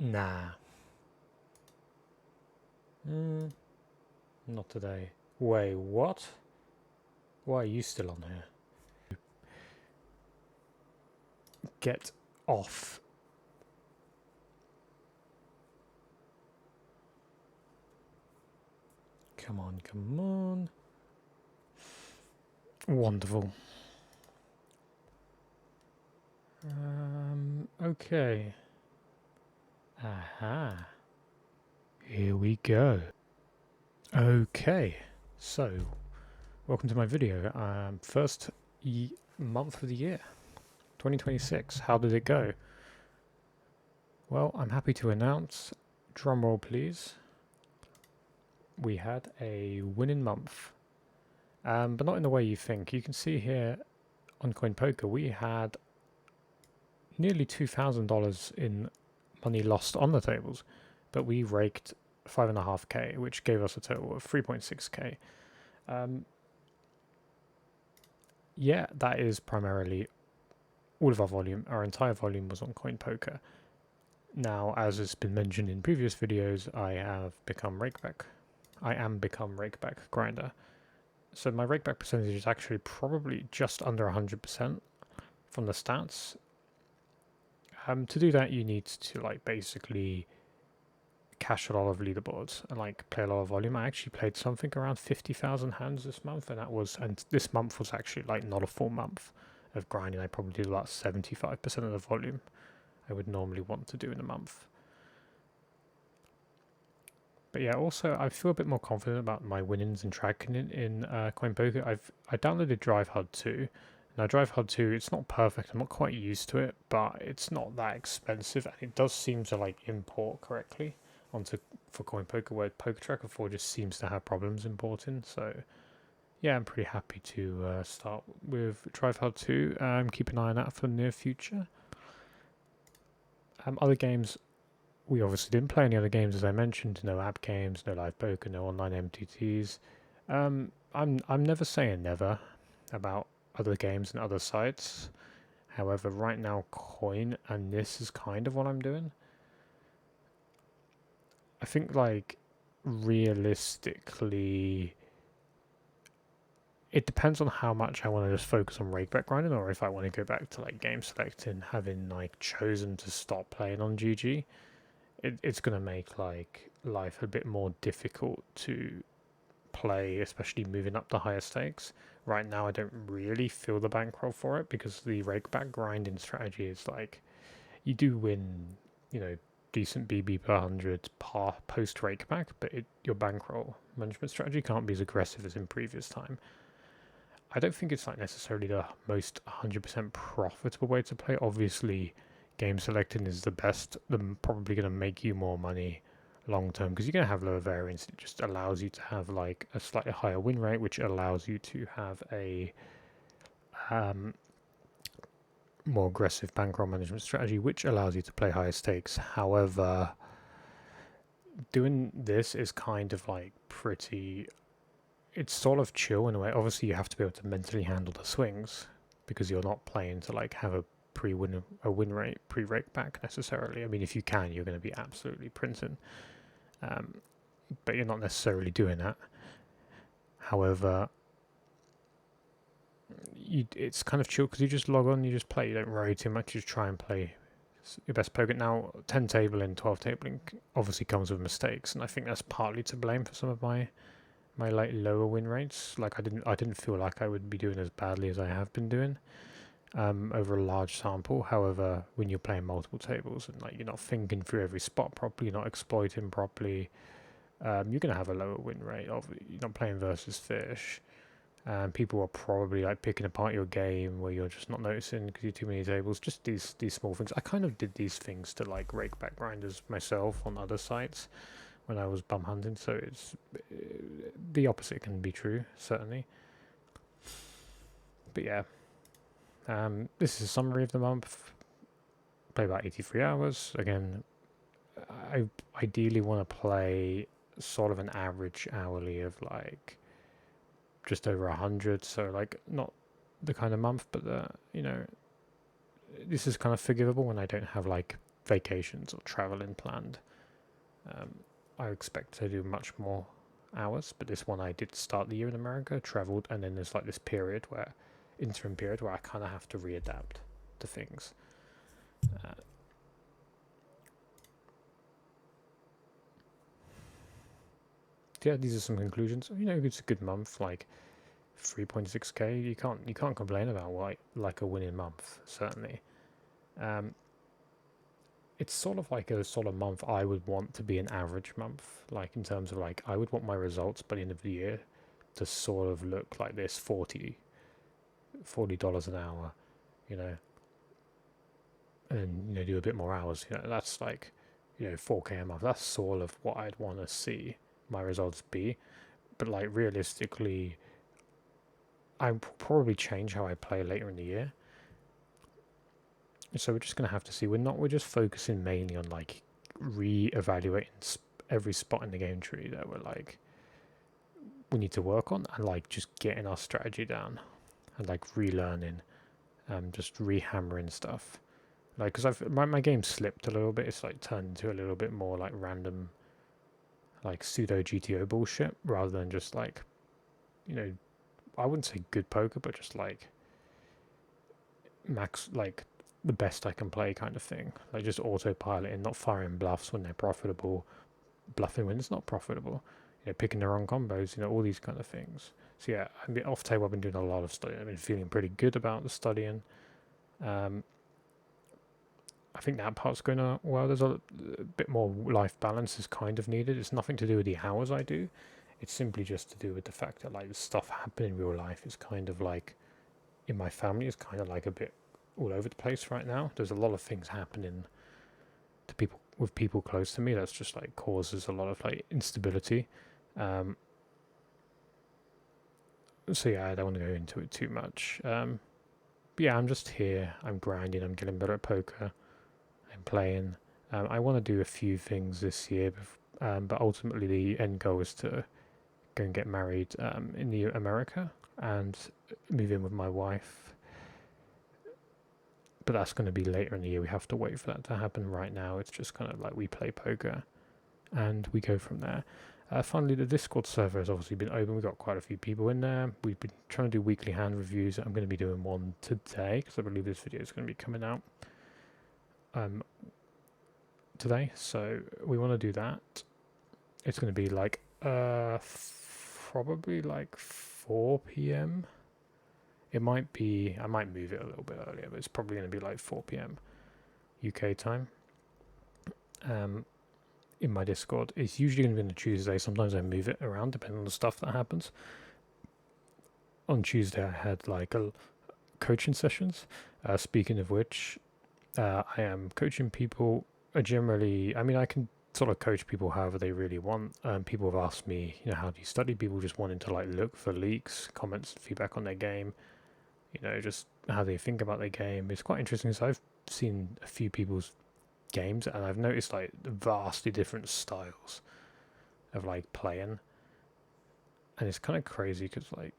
Nah. Not today. Wait, what? Why are you still on here? Get off. Come on, come on. Wonderful. Okay. Aha. Here we go. Okay. So, welcome to my video. First month of the year. 2026. How did it go? Well, I'm happy to announce, drumroll please, we had a winning month. But not in the way you think. You can see here on CoinPoker we had nearly $2,000 in money lost on the tables, but we raked 5.5k, which gave us a total of 3.6k. Yeah, that is primarily all of our volume. Our entire volume was on CoinPoker. Now, as has been mentioned in previous videos, I am become rakeback grinder. So my rakeback percentage is actually probably just under 100% from the stats. To do that, you need to like basically cash a lot of leaderboards and like play a lot of volume. I actually played something around 50,000 hands this month, and this month was actually like not a full month of grinding. I probably did about 75% of the volume I would normally want to do in a month. But yeah, also I feel a bit more confident about my winnings and tracking it in CoinPoker. I downloaded DriveHub 2. Now DriveHub 2, it's not perfect. I'm not quite used to it, but it's not that expensive, and it does seem to like import correctly for CoinPoker, where PokerTracker 4 just seems to have problems importing. So yeah, I'm pretty happy to start with DriveHub 2. Keep an eye on that for the near future. Other games, we obviously didn't play any other games, as I mentioned. No app games, no live poker, no online MTTs. I'm never saying never about other games and other sites. However, right now, Coin and this is kind of what I'm doing. I think, like, realistically, it depends on how much I want to just focus on rakeback grinding, or if I want to go back to like game selecting, having like chosen to stop playing on GG. It's going to make like life a bit more difficult to play, especially moving up to higher stakes. Right now, I don't really feel the bankroll for it, because the rakeback grinding strategy is like, you do win, decent BB per 100 post rakeback, but your bankroll management strategy can't be as aggressive as in previous time. I don't think it's like necessarily the most 100% profitable way to play. Obviously, game selecting is the best. Probably going to make you more money long term, because you're going to have lower variance. It just allows you to have like a slightly higher win rate, which allows you to have a more aggressive bankroll management strategy, which allows you to play higher stakes. However, doing this is kind of like it's sort of chill in a way. Obviously, you have to be able to mentally handle the swings, because you're not playing to like have a win rate pre-rake back necessarily. I mean, if you can, you're going to be absolutely printing, but you're not necessarily doing that. However, it's kind of chill, because you just log on, you just play, you don't worry too much, you just try and play your best poker. Now, 10 tabling, 12 tabling obviously comes with mistakes, and I think that's partly to blame for some of my like lower win rates. Like I didn't feel like I would be doing as badly as I have been doing over a large sample. However, when you're playing multiple tables and like you're not thinking through every spot properly, you're not exploiting properly, you're gonna have a lower win rate. You're not playing versus fish, and people are probably like picking apart your game where you're just not noticing because you're too many tables. Just these small things. I kind of did these things to like rakeback grinders myself on other sites when I was bum hunting, so it's the opposite can be true, certainly. But yeah, this is a summary of the month. Play about 83 hours. Again, I ideally want to play sort of an average hourly of like just over 100, so like not the kind of month, but this is kind of forgivable when I don't have like vacations or traveling planned. I expect to do much more hours, but this one I did start the year in America, traveled, and then there's like this period where, interim period, where I kind of have to readapt to things. Yeah, these are some conclusions. You know, it's a good month, like 3.6k. You can't complain about like a winning month, certainly. It's sort of like a sort of month I would want to be an average month, like in terms of like I would want my results by the end of the year to sort of look like this $40 an hour, you know, and do a bit more hours. That's like 4k a month. That's sort of what I'd want to see my results be. But like realistically, I'll probably change how I play later in the year. So we're just gonna have to see. We're just focusing mainly on like re-evaluating every spot in the game tree that we need to work on, and like just getting our strategy down, and like relearning, just rehammering stuff. Like, because my game slipped a little bit. It's like turned into a little bit more like random, like pseudo GTO bullshit, rather than just like, I wouldn't say good poker, but just like max, like the best I can play kind of thing. Like just autopiloting, not firing bluffs when they're profitable, bluffing when it's not profitable. Picking the wrong combos. All these kind of things. So yeah, I mean, off table, I've been doing a lot of studying. I've been feeling pretty good about the studying. I think that part's going on well. There's a bit more life balance is kind of needed. It's nothing to do with the hours I do. It's simply just to do with the fact that like the stuff happening in real life is kind of like, in my family, is kind of like a bit all over the place right now. There's a lot of things happening to people, with people close to me, that's just like causes a lot of like instability. So yeah, I don't want to go into it too much. But yeah, I'm just here. I'm grinding. I'm getting better at poker. I'm playing. I want to do a few things this year, but ultimately the end goal is to go and get married in America and move in with my wife. But that's going to be later in the year. We have to wait for that to happen. Right now, it's just kind of like we play poker and we go from there. Finally, the Discord server has obviously been open. We've got quite a few people in there. We've been trying to do weekly hand reviews. I'm going to be doing one today because I believe this video is going to be coming out today. So we want to do that. It's going to be like probably like 4 p.m. It might be, I might move it a little bit earlier, but it's probably going to be like 4 p.m. UK time. In my Discord, it's usually going to be on a Tuesday. Sometimes I move it around depending on the stuff that happens. On Tuesday, I had like coaching sessions. Speaking of which, I am coaching people. Generally, I mean, I can sort of coach people however they really want. People have asked me, how do you study? People just wanting to like look for leaks, comments, feedback on their game. Just how they think about their game. It's quite interesting. So I've seen a few people's games, and I've noticed like vastly different styles of like playing, and it's kind of crazy because like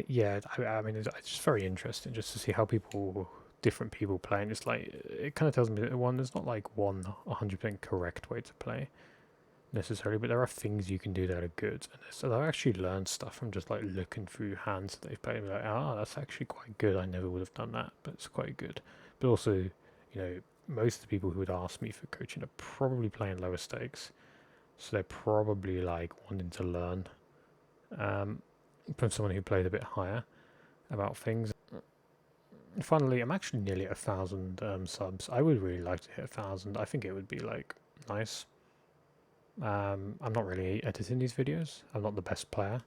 yeah, I mean it's just very interesting just to see how different people play, and it's like it kind of tells me that there's not like one 100% correct way to play necessarily, but there are things you can do that are good. And so I've actually learned stuff from just like looking through hands that they've played and be like, that's actually quite good. I never would have done that, but it's quite good. But also, most of the people who would ask me for coaching are probably playing lower stakes, so they're probably like wanting to learn from someone who played a bit higher about things. Finally, I'm actually nearly at 1,000 subs. I would really like to hit 1,000. I think it would be like nice. I'm not really editing these videos. I'm not the best player.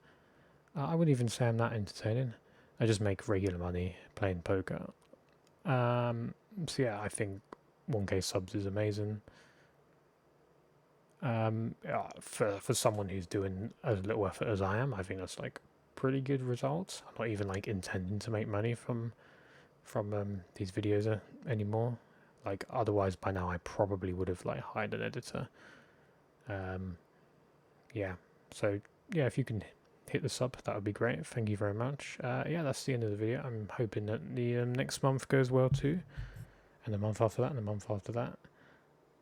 I wouldn't even say I'm that entertaining. I just make regular money playing poker. So yeah, I think 1k subs is amazing. For someone who's doing as little effort as I am, I think that's like pretty good results. I'm not even like intending to make money from these videos anymore. Like otherwise by now I probably would have like hired an editor. Yeah, so yeah, if you can hit the sub. That would be great. Thank you very much. Yeah, that's the end of the video. I'm hoping that the next month goes well too, and the month after that, and the month after that.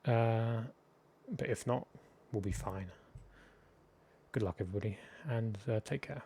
But if not, we'll be fine. Good luck, everybody, and take care.